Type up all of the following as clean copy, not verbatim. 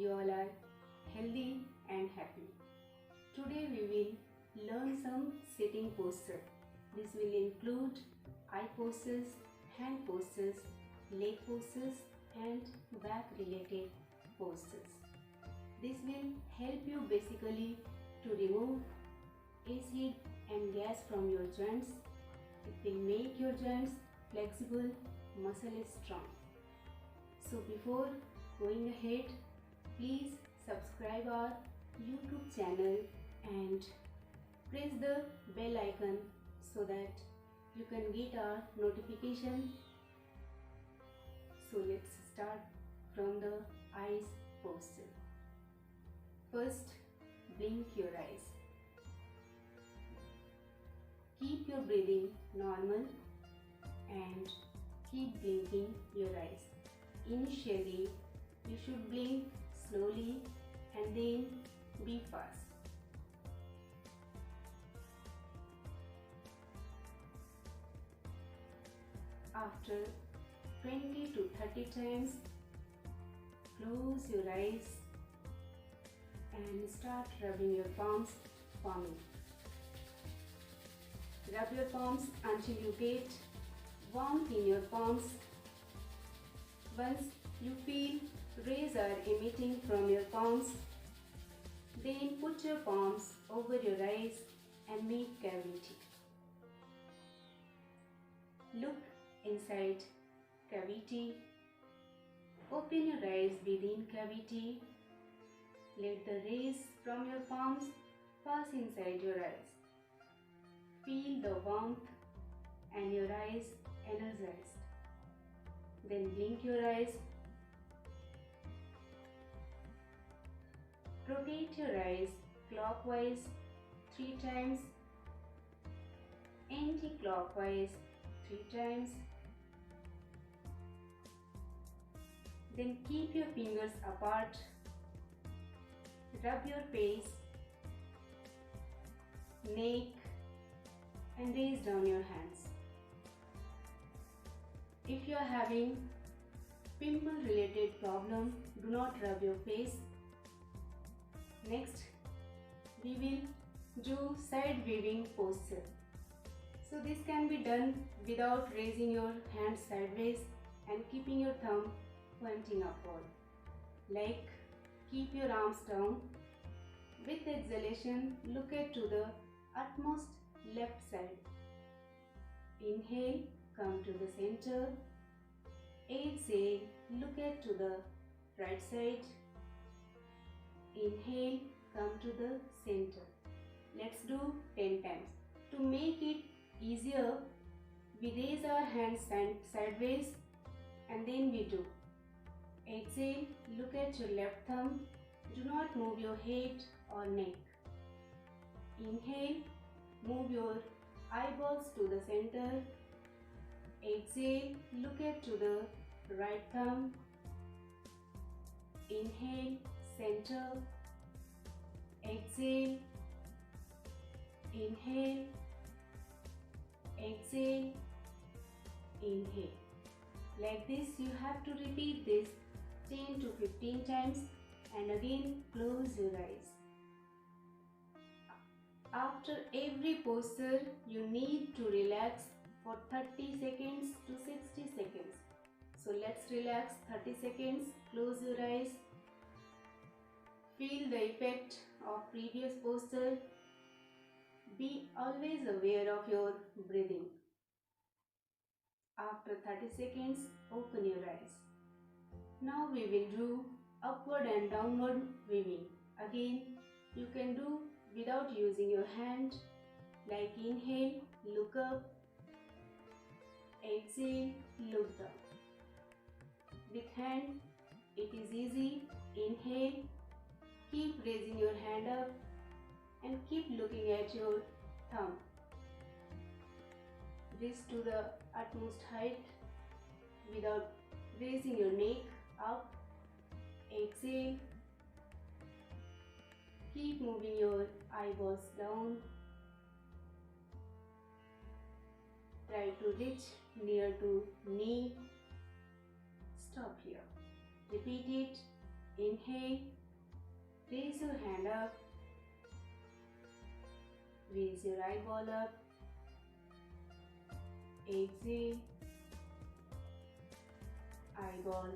you all are healthy and happy. Today we will learn some sitting posture. This will include eye poses, hand poses, leg poses and back related poses. This will help you basically to remove acid and gas from your joints. It will make your joints flexible, muscle strong. So before going ahead, please subscribe our YouTube channel and press the bell icon so that you can get our notification. So let's start from the eyes posture. First, blink your eyes. Keep your breathing normal and keep blinking your eyes. Initially, you should blink slowly and then be fast. After 20 to 30 times, close your eyes and start rubbing your palms for me. Rub your palms until you get warmth in your palms. Once you feel rays are emitting from your palms, then put your palms over your eyes and make cavity. Look inside cavity. Open your eyes within cavity. Let the rays from your palms pass inside your eyes. Feel the warmth and your eyes energized. Then blink your eyes. Rotate your eyes clockwise 3 times, anti-clockwise 3 times. Then keep your fingers apart. Rub your face, neck and raise down your hands. If you are having pimple related problem, do not rub your face. Next, we will do side waving posture. So this can be done without raising your hands sideways and keeping your thumb pointing upward. Like keep your arms down. With exhalation, look at to the utmost left side. Inhale, come to the center. Exhale, look at to the right side. Inhale, come to the center. Let's do 10 times. To make it easier, we raise our hands sideways and then we do. Exhale, look at your left thumb. Do not move your head or neck. Inhale, move your eyeballs to the center. Exhale, look at to the right thumb. Inhale, center. Exhale, inhale, exhale, inhale. Like this, you have to repeat this 10 to 15 times and again close your eyes. After every posture, you need to relax for 30 seconds to 60 seconds. So let's relax 30 seconds, close your eyes. Feel the effect of previous posture. Be always aware of your breathing. After 30 seconds, open your eyes. Now we will do upward and downward waving. Again, you can do without using your hand. Like inhale, look up. Exhale, look down. With hand, it is easy. Inhale, keep raising your hand up and keep looking at your thumb. Reach to the utmost height without raising your neck up. Exhale. Keep moving your eyeballs down. Try to reach near to knee. Stop here. Repeat it. Inhale, raise your hand up, raise your eyeball up. Exhale, eyeball,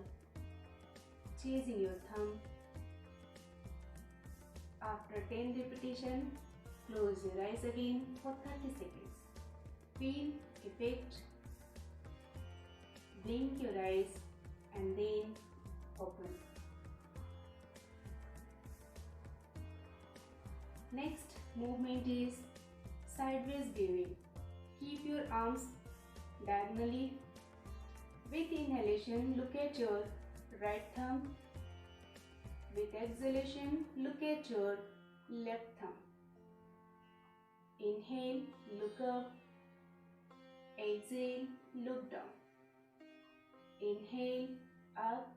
chasing your thumb. After 10 repetitions, close your eyes again for 30 seconds. Feel effect. Blink your eyes and then open. Next movement is sideways viewing. Keep your arms diagonally. With inhalation, look at your right thumb. With exhalation, look at your left thumb. Inhale, look up. Exhale, look down. Inhale, up.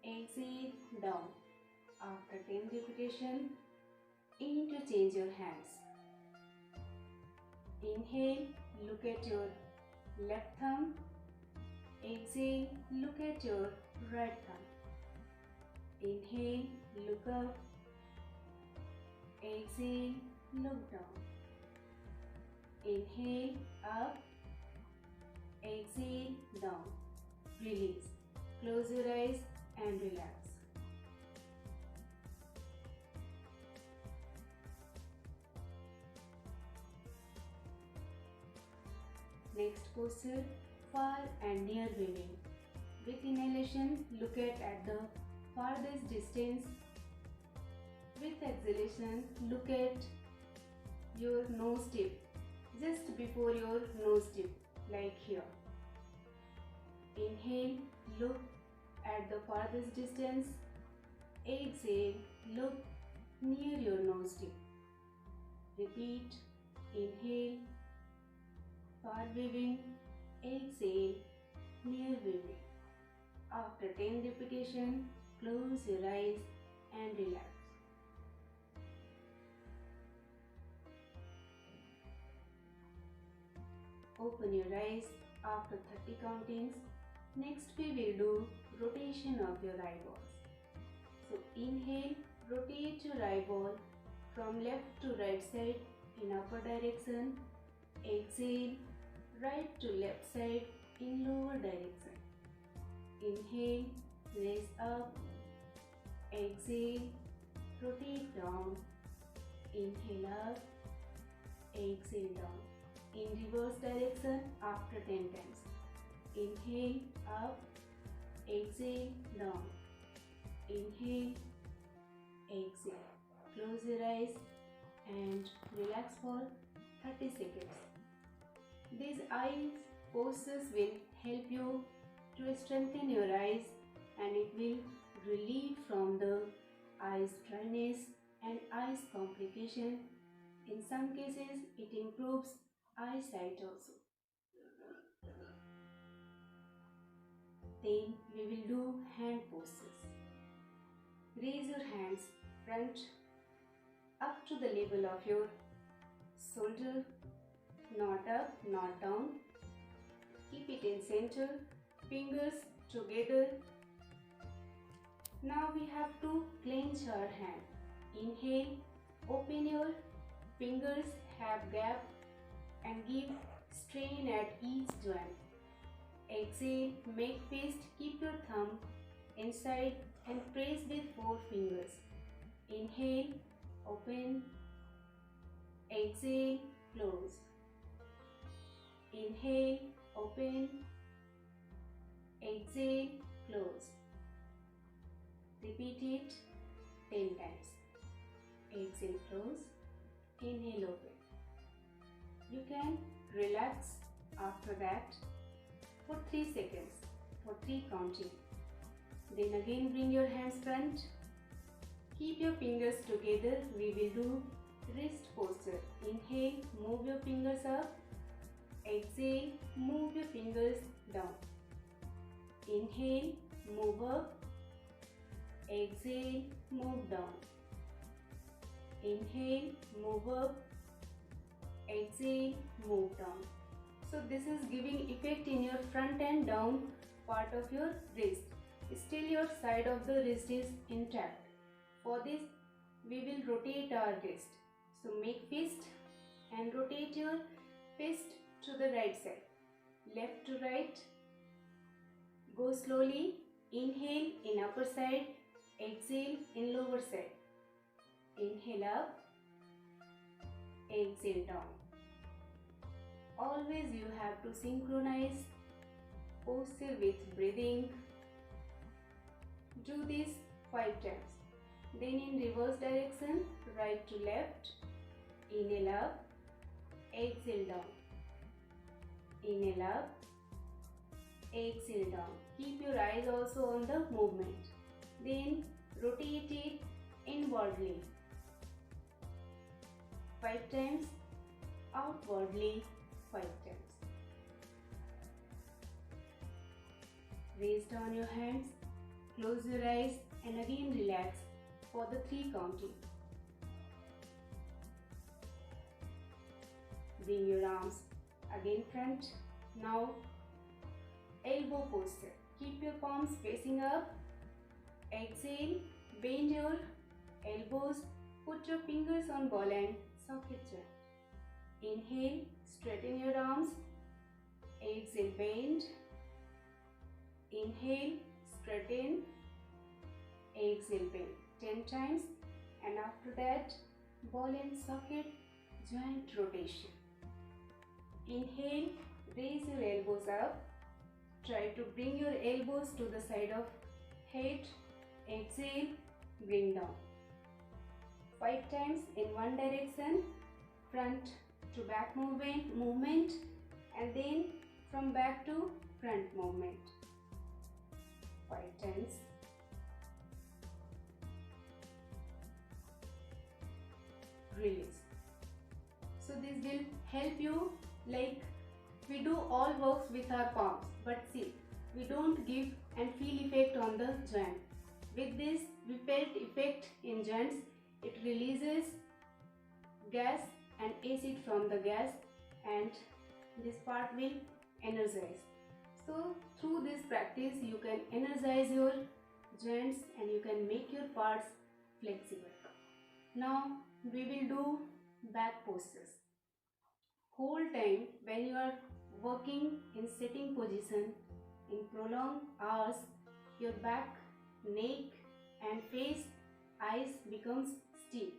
Exhale, down. After 10 repetitions, interchange your hands. Inhale, look at your left thumb. Exhale, look at your right thumb. Inhale, look up. Exhale, look down. Inhale, up. Exhale, down. Release. Close your eyes and relax. Next posture, far and near weaving. With inhalation, look at the farthest distance. With exhalation, look at your nose tip, just before your nose tip, like here. Inhale, look at the farthest distance. Exhale, look near your nose tip. Repeat. Inhale, far weaving. Exhale, near weaving. After 10 repetitions, close your eyes and relax. Open your eyes after 30 countings. Next we will do rotation of your eyeballs. So inhale, rotate your eyeball from left to right side in upper direction. Exhale, right to left side in lower direction. Inhale, raise up. Exhale, rotate down. Inhale up. Exhale down. In reverse direction after 10 times. Inhale, up. Exhale, down. Inhale, exhale. Close your eyes and relax for 30 seconds. These eye poses will help you to strengthen your eyes and it will relieve from the eyes dryness and eyes complication. In some cases, it improves eyesight also. Then we will do hand poses. Raise your hands front up to the level of your shoulder, not up, not down. Keep it in center, fingers together. Now we have to clench our hand. Inhale, open your fingers, have gap and give strain at each joint. Exhale, make fist, keep your thumb inside and press with 4 fingers. Inhale, open. Exhale, close. Inhale, open. Exhale, close. Repeat it 10 times. Exhale, close. Inhale, open. You can relax after that for 3 seconds, for 3 counting. Then again bring your hands front. Keep your fingers together. We will do wrist posture. Inhale, move your fingers up. Exhale, move your fingers down. Inhale, move up. Exhale, move down. Inhale, move up. Exhale, move down. So this is giving effect in your front and down part of your wrist. Still your side of the wrist is intact. For this, we will rotate our wrist. So make fist and rotate your fist to the right side. Left to right. Go slowly. Inhale in upper side. Exhale in lower side. Inhale up. Exhale down. Always you have to synchronize posture with breathing. Do this 5 times. Then in reverse direction, right to left. Inhale up. Exhale down. Inhale up. Exhale down. Keep your eyes also on the movement. Then rotate it inwardly 5 times, outwardly 5 times. Raise down your hands, close your eyes and again relax for the 3 counting. Bring your arms again front. Now elbow posture. Keep your palms facing up. Exhale, bend your elbows. Put your fingers on ball and socket joint. Inhale, straighten your arms. Exhale, bend. Inhale, straighten. Exhale, bend 10 times, and after that ball and socket joint rotation. Inhale, raise your elbows up. Try to bring your elbows to the side of head. Exhale, bring down 5 times in one direction, front to back movement, and then from back to front movement 5 times. Release. So this will help you, like we do all works with our palms, but see, we don't give and feel effect on the joint. With this, we felt effect in joints. It releases gas and acid from the gas, and this part will energize. So through this practice, you can energize your joints and you can make your parts flexible. Now we will do back postures. Whole time when you are working in sitting position in prolonged hours, your back, neck and face, eyes becomes stiff.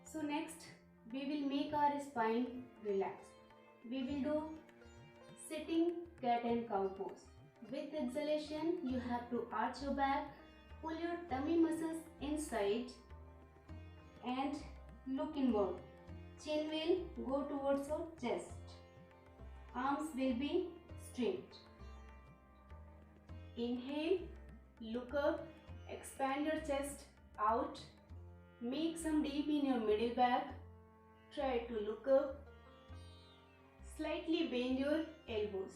So next we will make our spine relaxed. We will do sitting cat and cow pose. With exhalation, you have to arch your back, pull your tummy muscles inside and look inward. Chin will go towards your chest. Arms will be straight. Inhale, look up, expand your chest out. Make some deep in your middle back. Try to look up. Slightly bend your elbows.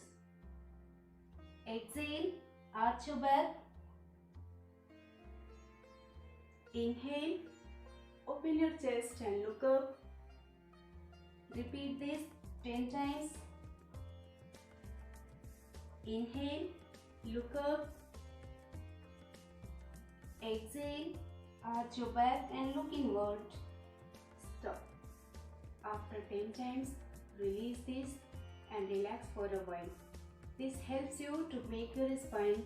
Exhale, arch your back. Inhale, open your chest and look up. Repeat this 10 times. Inhale, look up. Exhale, arch your back and look inward. Stop. After 10 times, release this and relax for a while. This helps you to make your spine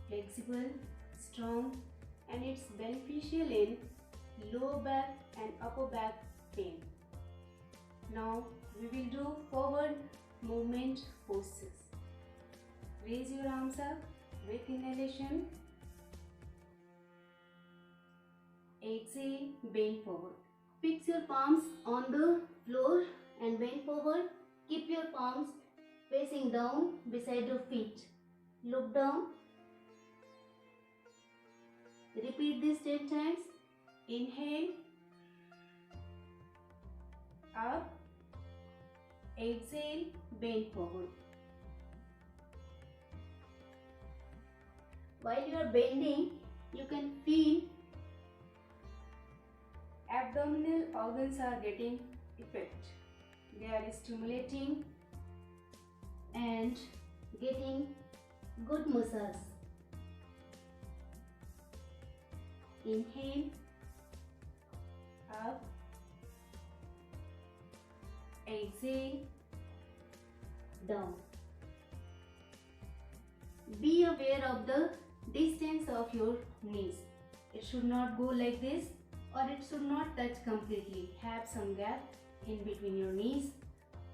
flexible, strong, and it's beneficial in lower back and upper back pain. Now we will do forward movement postures. Raise your arms up with inhalation. Exhale, bend forward. Fix your palms on the floor and bend forward. Keep your palms facing down beside your feet. Look down. Repeat this 10 times. Inhale, up. Exhale, bend forward. While you are bending, you can feel abdominal organs are getting effect. They are stimulating and getting good massage. Inhale, up, exhale, down. Be aware of the distance of your knees. It should not go like this, or it should not touch completely. Have some gap in between your knees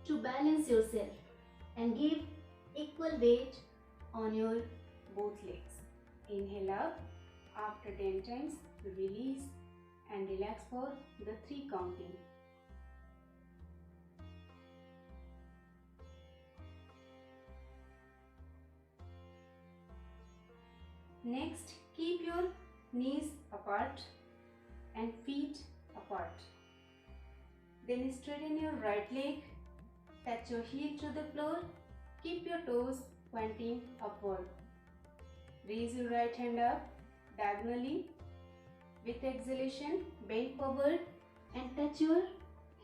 to balance yourself and give equal weight on your both legs. Inhale up, after 10 times release and relax for the 3 counting. Next, keep your knees apart and feet apart. Then straighten your right leg, touch your heel to the floor, keep your toes pointing upward. Raise your right hand up diagonally. With exhalation, bend forward and touch your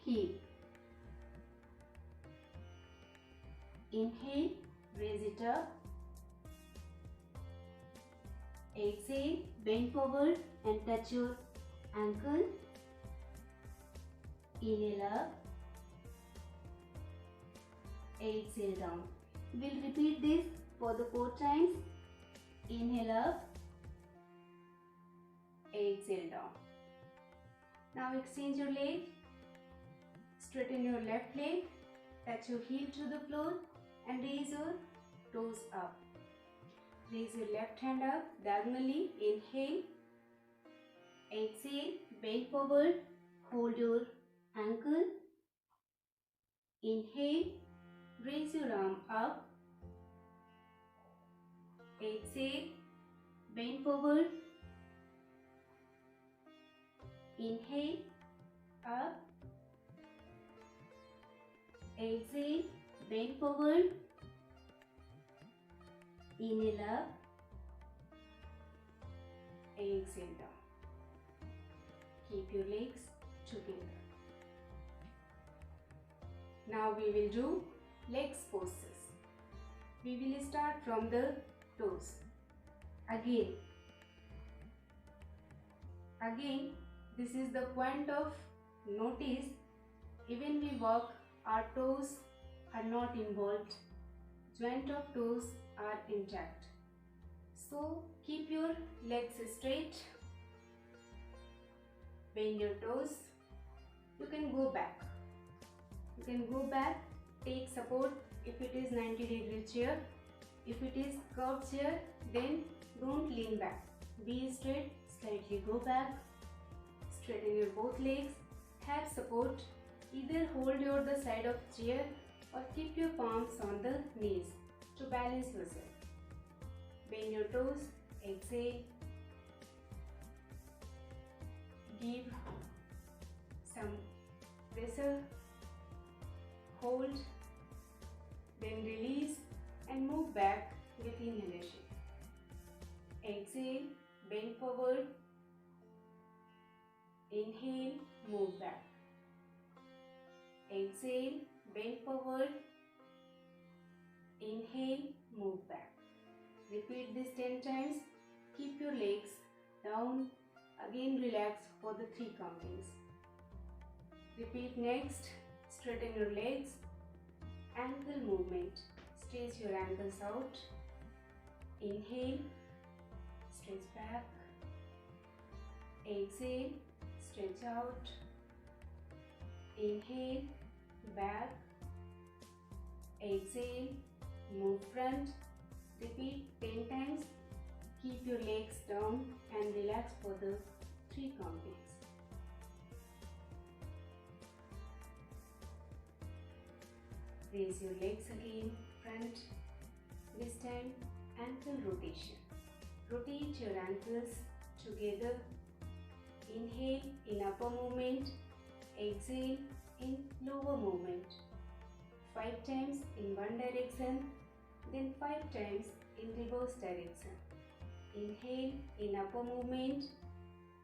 heel. Inhale, raise it up. Exhale, bend forward and touch your ankle. Inhale up. Exhale down. We'll repeat this for the 4 times. Inhale up. Exhale down. Now exchange your leg. Straighten your left leg. Touch your heel to the floor and raise your toes up. Raise your left hand up diagonally. Inhale. Exhale. Bend forward. Hold your ankle. Inhale. Raise your arm up. Exhale. Bend forward. Inhale. Up. Exhale. Bend forward. Inhale up. Exhale down. Keep your legs together. Now we will do legs poses. We will start from the toes. Again, this is the point of notice. Even we walk, our toes are not involved. Joint of toes are intact. So keep your legs straight. Bend your toes. You can go back. Take support if it is 90-degree chair. If it is curved chair, then don't lean back. Be straight, slightly go back. Straighten your both legs. Have support. Either hold the side of chair or keep your palms on the knees to balance yourself. Bend your toes. Exhale. Give some pressure. Hold. Then release and move back with inhalation. Exhale. Bend forward. Inhale. Move back. Exhale. Bend forward. Inhale. Move back. Repeat this 10 times. Keep your legs down. Again relax for the 3 countings. Repeat next. Straighten your legs. Ankle movement. Stretch your ankles out. Inhale. Stretch back. Exhale. Stretch out. Inhale. Back. Exhale. Move front. Repeat 10 times. Keep your legs down and relax for the 3 countings. Raise your legs again, front. This time, ankle rotation. Rotate your ankles together. Inhale in upper movement. Exhale in lower movement. 5 times in one direction, then 5 times in reverse direction. Inhale in upper movement.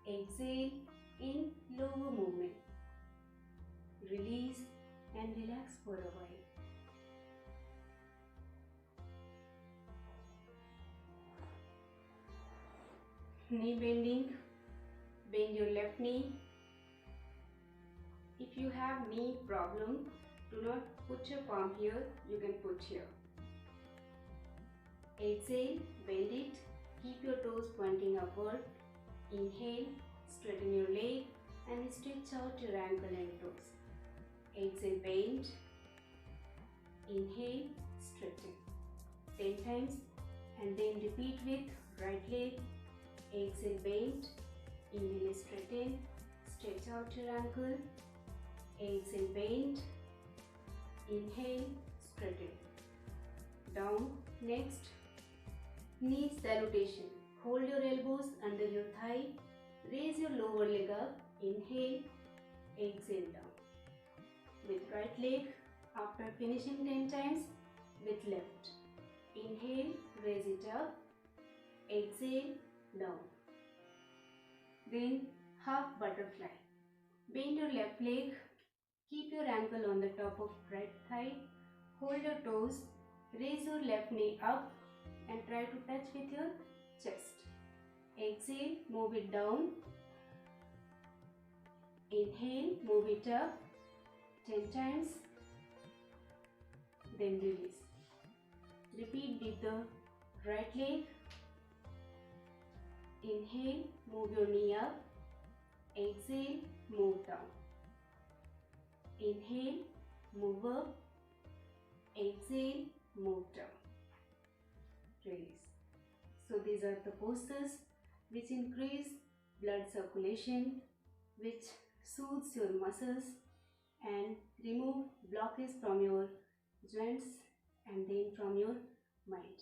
Exhale in lower movement. Release and relax for a while. Knee bending Bend your left knee. If you have knee problem, do not put your palm here, you can put here. Exhale, bend it, keep your toes pointing upward. Inhale, straighten your leg and stretch out your ankle and toes. Exhale, bend. Inhale, straighten. 10 times and then repeat with right leg. Exhale, bend. Inhale, straighten. Stretch out your ankle. Exhale, bend. Inhale, straighten. Down. Next, knee salutation. Hold your elbows under your thigh. Raise your lower leg up. Inhale, exhale down. With right leg, after finishing 10 times, with left. Inhale, raise it up. Exhale, down. Then half butterfly. Bend your left leg. Keep your ankle on the top of right thigh. Hold your toes. Raise your left knee up and try to touch with your chest. Exhale, move it down. Inhale, move it up 10 times. Then release. Repeat with the right leg. Inhale, move your knee up. Exhale, move down. Inhale, move up. Exhale, move down. Release. So these are the postures which increase blood circulation, which soothes your muscles and remove blockage from your joints and then from your mind.